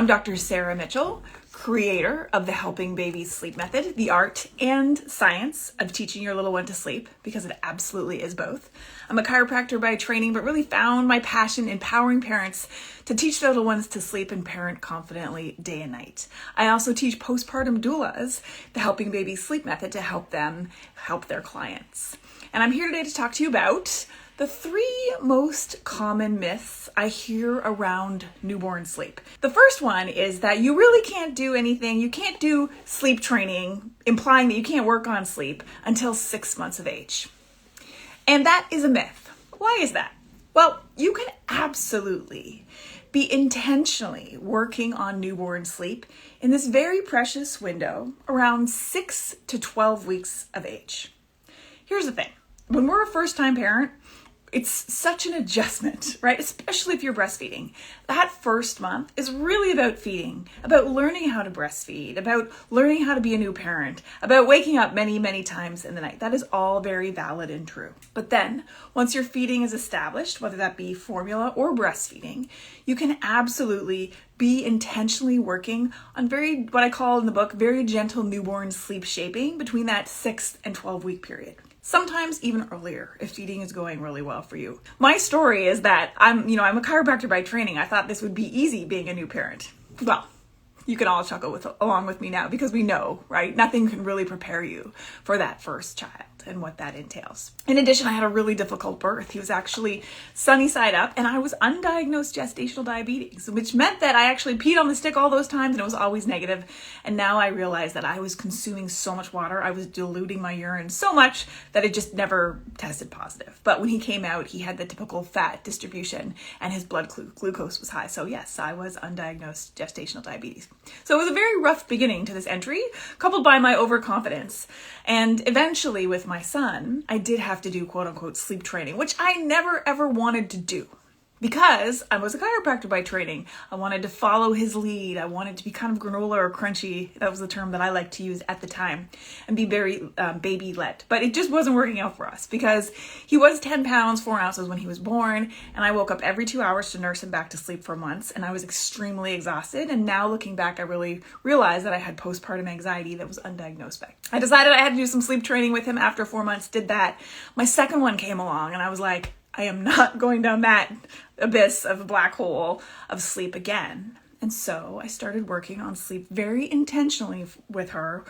I'm Dr. Sarah Mitchell, creator of the Helping Babies Sleep Method, the art and science of teaching your little one to sleep, because it absolutely is both. I'm a chiropractor by training, but really found my passion empowering parents to teach their little ones to sleep and parent confidently day and night. I also teach postpartum doulas, the Helping Babies Sleep Method, to help them help their clients. And I'm here today to talk to you about the 3 most common myths I hear around newborn sleep. The first one is that you really can't do anything, you can't do sleep training, implying that you can't work on sleep until 6 months of age. And that is a myth. Why is that? Well, you can absolutely be intentionally working on newborn sleep in this very precious window around 6 to 12 weeks of age. Here's the thing. When we're a first-time parent, it's such an adjustment, right? Especially if you're breastfeeding. That first month is really about feeding, about learning how to breastfeed, about learning how to be a new parent, about waking up many, many times in the night. That is all very valid and true. But then, once your feeding is established, whether that be formula or breastfeeding, you can absolutely be intentionally working on what I call in the book, very gentle newborn sleep shaping between that 6 and 12 week period. Sometimes even earlier if feeding is going really well for you. My story is that I'm a chiropractor by training. I thought this would be easy being a new parent. Well, you can all chuckle along with me now because we know, right? Nothing can really prepare you for that first child and what that entails. In addition, I had a really difficult birth. He was actually sunny side up and I was undiagnosed gestational diabetes, which meant that I actually peed on the stick all those times and it was always negative. And now I realized that I was consuming so much water, I was diluting my urine so much that it just never tested positive. But when he came out, he had the typical fat distribution and his blood glucose was high. So yes, I was undiagnosed gestational diabetes. So it was a very rough beginning to this entry, coupled by my overconfidence. And eventually with my son, I did have to do quote unquote sleep training, which I never ever wanted to do. Because I was a chiropractor by training, I wanted to follow his lead. I wanted to be kind of granola or crunchy. That was the term that I liked to use at the time, and be very baby-led. But it just wasn't working out for us because he was 10 pounds, 4 ounces when he was born, and I woke up every 2 hours to nurse him back to sleep for months, and I was extremely exhausted. And now looking back, I really realized that I had postpartum anxiety that was undiagnosed back. I decided I had to do some sleep training with him after 4 months, did that. My second one came along, and I was like, I am not going down that abyss of a black hole of sleep again. And so I started working on sleep very intentionally with her,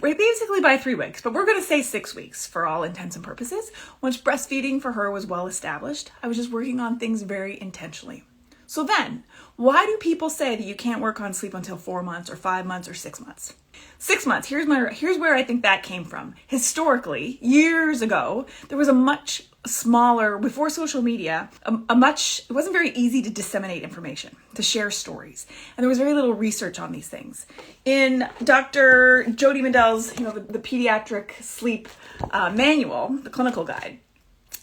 basically by 3 weeks, but we're going to say 6 weeks for all intents and purposes. Once breastfeeding for her was well established, I was just working on things very intentionally. So then, why do people say that you can't work on sleep until 4 months or 5 months or 6 months? 6 months, here's where I think that came from. Historically, years ago, there was a much smaller, before social media, it wasn't very easy to disseminate information, to share stories. And there was very little research on these things. In Dr. Jody Mandel's, the pediatric sleep manual, the clinical guide,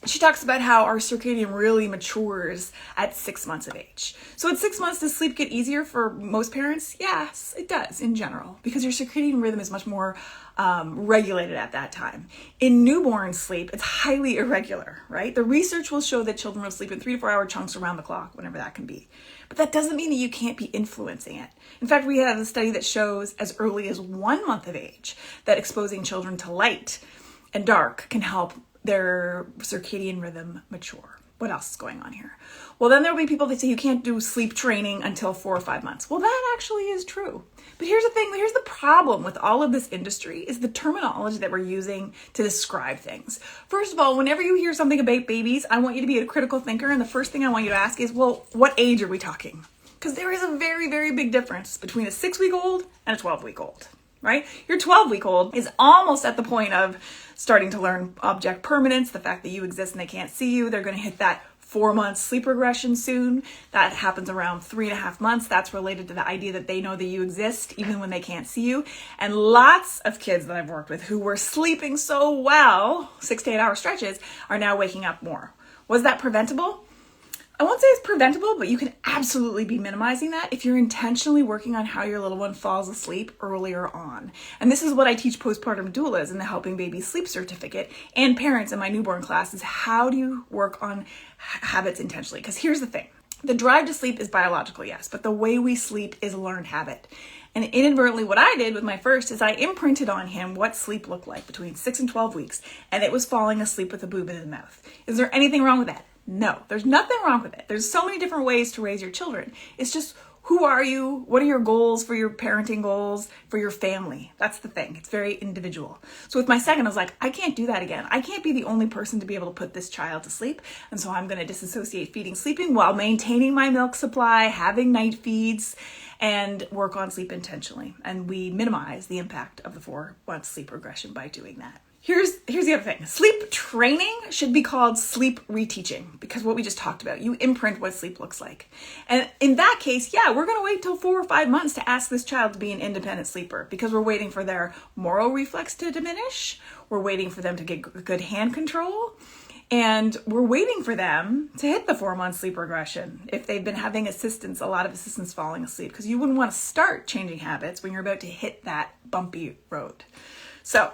she talks about how our circadian really matures at 6 months of age. So at 6 months, does sleep get easier for most parents? Yes, it does in general, because your circadian rhythm is much more regulated at that time. In newborn sleep, it's highly irregular, right? The research will show that children will sleep in 3 to 4 hour chunks around the clock, whenever that can be. But that doesn't mean that you can't be influencing it. In fact, we have a study that shows as early as 1 month of age that exposing children to light and dark can help their circadian rhythm mature. What else is going on here? Well, then there'll be people that say you can't do sleep training until 4 or 5 months. Well, that actually is true. But here's the thing, here's the problem with all of this industry is the terminology that we're using to describe things. First of all, whenever you hear something about babies, I want you to be a critical thinker. And the first thing I want you to ask is, well, what age are we talking? Because there is a very, very big difference between a 6-week-old and a 12-week-old. Right? Your 12-week-old is almost at the point of starting to learn object permanence, the fact that you exist and they can't see you. They're going to hit that 4 months sleep regression soon. That happens around 3.5 months. That's related to the idea that they know that you exist even when they can't see you. And lots of kids that I've worked with who were sleeping so well, 6 to 8 hour stretches, are now waking up more. Was that preventable? I won't say it's preventable, but you can absolutely be minimizing that if you're intentionally working on how your little one falls asleep earlier on. And this is what I teach postpartum doulas in the Helping Babies Sleep Certificate and parents in my newborn class is how do you work on habits intentionally? Because here's the thing. The drive to sleep is biological, yes, but the way we sleep is a learned habit. And inadvertently, what I did with my first is I imprinted on him what sleep looked like between 6 and 12 weeks, and it was falling asleep with a boob in his mouth. Is there anything wrong with that? No, there's nothing wrong with it. There's so many different ways to raise your children. It's just, who are you? What are your goals for your parenting goals for your family? That's the thing. It's very individual. So with my second, I was like, I can't do that again. I can't be the only person to be able to put this child to sleep. And so I'm going to disassociate feeding, sleeping while maintaining my milk supply, having night feeds, and work on sleep intentionally. And we minimize the impact of the 4-month sleep regression by doing that. Here's the other thing. Sleep training should be called sleep reteaching, because what we just talked about, you imprint what sleep looks like. And in that case, yeah, we're going to wait till 4 or 5 months to ask this child to be an independent sleeper, because we're waiting for their moral reflex to diminish. We're waiting for them to get good hand control. And we're waiting for them to hit the 4-month sleep regression if they've been having assistance, a lot of assistance falling asleep, because you wouldn't want to start changing habits when you're about to hit that bumpy road. So,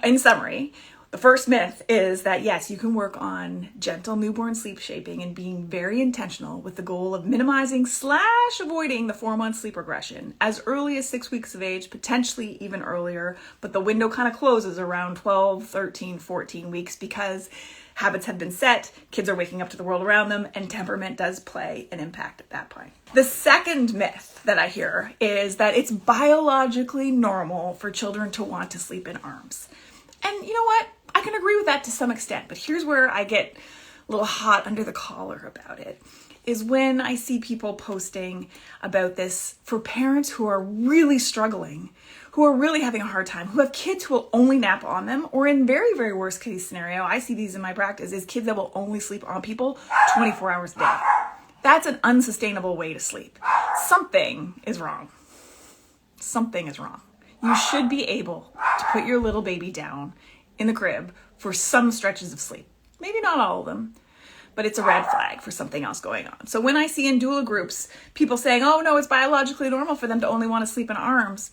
in summary, the first myth is that yes, you can work on gentle newborn sleep shaping and being very intentional with the goal of minimizing / avoiding the 4-month sleep regression as early as 6 weeks of age, potentially even earlier, but the window kind of closes around 12, 13, 14 weeks because habits have been set, kids are waking up to the world around them, and temperament does play an impact at that point. The second myth that I hear is that it's biologically normal for children to want to sleep in arms. And you know what? I can agree with that to some extent, but here's where I get a little hot under the collar about it, is when I see people posting about this for parents who are really struggling, who are really having a hard time, who have kids who will only nap on them, or in very, very worst case scenario, I see these in my practice, is kids that will only sleep on people 24 hours a day. That's an unsustainable way to sleep. Something is wrong. Something is wrong. You should be able to put your little baby down in the crib for some stretches of sleep. Maybe not all of them, but it's a red flag for something else going on. So when I see in doula groups, people saying, oh no, it's biologically normal for them to only want to sleep in arms.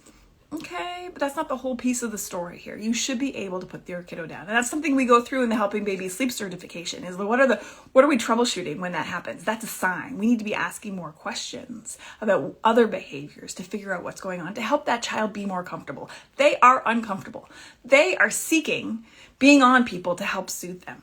Okay, but that's not the whole piece of the story here. You should be able to put your kiddo down. And that's something we go through in the Helping Babies Sleep certification, is what are we troubleshooting when that happens? That's a sign. We need to be asking more questions about other behaviors to figure out what's going on to help that child be more comfortable. They are uncomfortable. They are seeking being on people to help soothe them.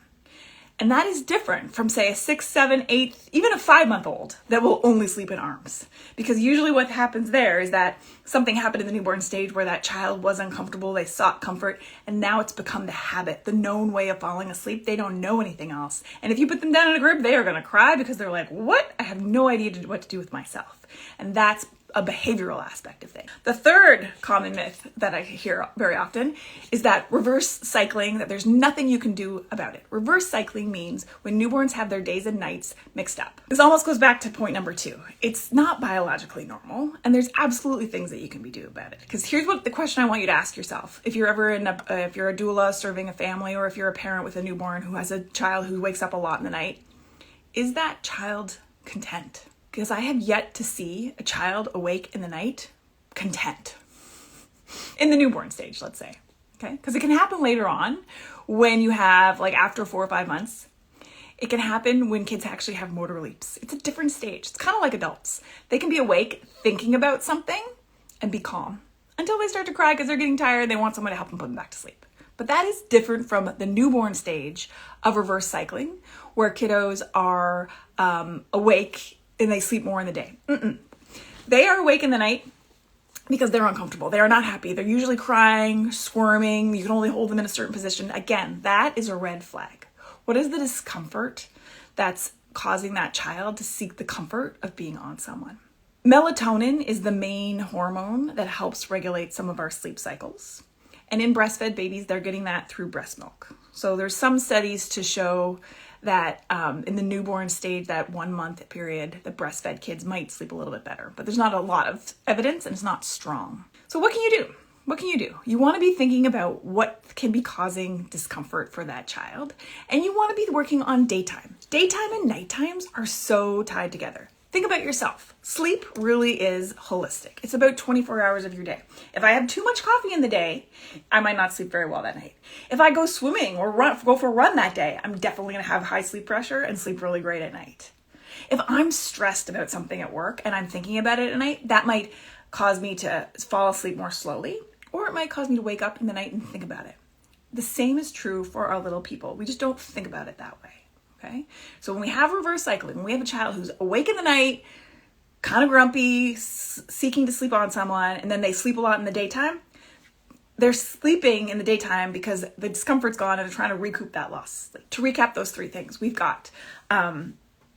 And that is different from, say, a 6, 7, 8, even a 5-month-old that will only sleep in arms. Because usually what happens there is that something happened in the newborn stage where that child was uncomfortable, they sought comfort, and now it's become the habit, the known way of falling asleep. They don't know anything else. And if you put them down in a crib, they are going to cry because they're like, what? I have no idea what to do with myself. And that's a behavioral aspect of things. The third common myth that I hear very often is that reverse cycling, that there's nothing you can do about it. Reverse cycling means when newborns have their days and nights mixed up. This almost goes back to point number 2. It's not biologically normal, and there's absolutely things that you can do about it. Because here's what the question I want you to ask yourself. If you're ever if you're a doula serving a family, or if you're a parent with a newborn who has a child who wakes up a lot in the night, is that child content? Because I have yet to see a child awake in the night content. In the newborn stage, let's say. Okay? Because it can happen later on when you have, like after 4 or 5 months. It can happen when kids actually have motor leaps. It's a different stage. It's kind of like adults. They can be awake thinking about something and be calm until they start to cry because they're getting tired. They want someone to help them put them back to sleep. But that is different from the newborn stage of reverse cycling, where kiddos are awake and they sleep more in the day. They are awake in the night because they're uncomfortable. They are not happy. They're usually crying, squirming. You can only hold them in a certain position. Again, that is a red flag. What is the discomfort that's causing that child to seek the comfort of being on someone? Melatonin is the main hormone that helps regulate some of our sleep cycles. And in breastfed babies, they're getting that through breast milk. So there's some studies to show that in the newborn stage, that 1 month period, the breastfed kids might sleep a little bit better. But there's not a lot of evidence and it's not strong. So what can you do? What can you do? You want to be thinking about what can be causing discomfort for that child. And you want to be working on daytime. Daytime and night times are so tied together. Think about yourself. Sleep really is holistic. It's about 24 hours of your day. If I have too much coffee in the day, I might not sleep very well that night. If I go swimming or go for a run that day, I'm definitely going to have high sleep pressure and sleep really great at night. If I'm stressed about something at work and I'm thinking about it at night, that might cause me to fall asleep more slowly, or it might cause me to wake up in the night and think about it. The same is true for our little people. We just don't think about it that way, okay? So when we have reverse cycling, when we have a child who's awake in the night, kind of grumpy, seeking to sleep on someone, and then they sleep a lot in the daytime, they're sleeping in the daytime because the discomfort's gone and they're trying to recoup that loss. To recap those three things, we've got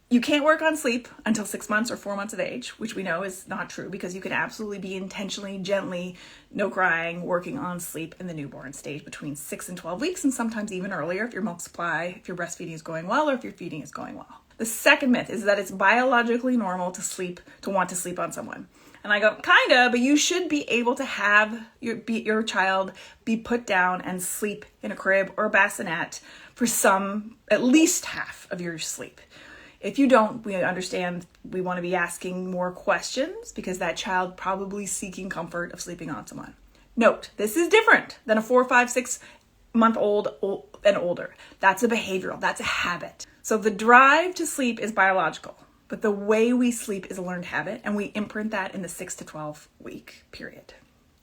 you can't work on sleep until 6 months or 4 months of age, which we know is not true because you can absolutely be intentionally, gently, no crying, working on sleep in the newborn stage between 6 and 12 weeks, and sometimes even earlier if your milk supply, if your breastfeeding is going well, or if your feeding is going well. The second myth is that it's biologically normal to want to sleep on someone. And I go, kinda, but you should be able to have your child be put down and sleep in a crib or a bassinet for at least half of your sleep. If you don't, we understand we want to be asking more questions because that child probably seeking comfort of sleeping on someone. Note, this is different than a 4, 5, 6 month old and older. That's a behavioral, that's a habit. So the drive to sleep is biological, but the way we sleep is a learned habit, and we imprint that in the 6 to 12 week period.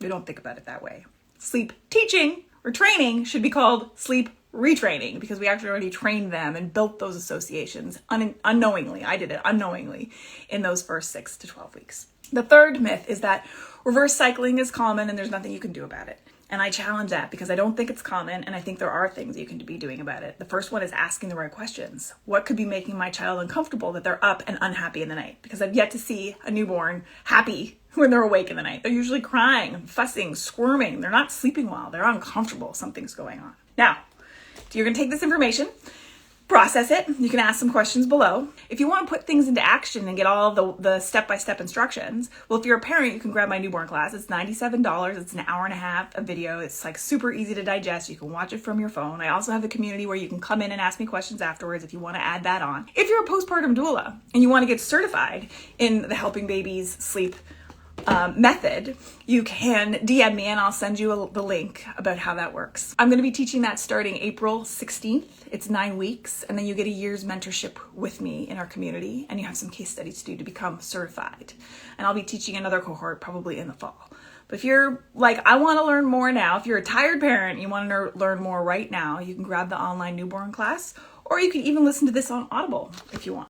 We don't think about it that way. Sleep teaching or training should be called sleep retraining because we actually already trained them and built those associations unknowingly. I did it unknowingly in those first 6 to 12 weeks. The third myth is that reverse cycling is common and there's nothing you can do about it. And I challenge that because I don't think it's common, and I think there are things you can be doing about it. The first one is asking the right questions. What could be making my child uncomfortable that they're up and unhappy in the night? Because I've yet to see a newborn happy when they're awake in the night. They're usually crying, fussing, squirming. They're not sleeping well. They're uncomfortable. Something's going on. Now, you're going to take this information, process it. You can ask some questions below. If you want to put things into action and get all the step-by-step instructions, well, if you're a parent, you can grab my newborn class. It's $97. It's an hour and a half of video. It's like super easy to digest. You can watch it from your phone. I also have a community where you can come in and ask me questions afterwards if you want to add that on. If you're a postpartum doula and you want to get certified in the Helping Babies Sleep method, you can DM me and I'll send you the link about how that works. I'm going to be teaching that starting April 16th. It's 9 weeks, and then you get a year's mentorship with me in our community, and you have some case studies to do to become certified. And I'll be teaching another cohort probably in the fall. But if you're like, I want to learn more now, if you're a tired parent, you want to learn more right now, you can grab the online newborn class, or you can even listen to this on Audible if you want.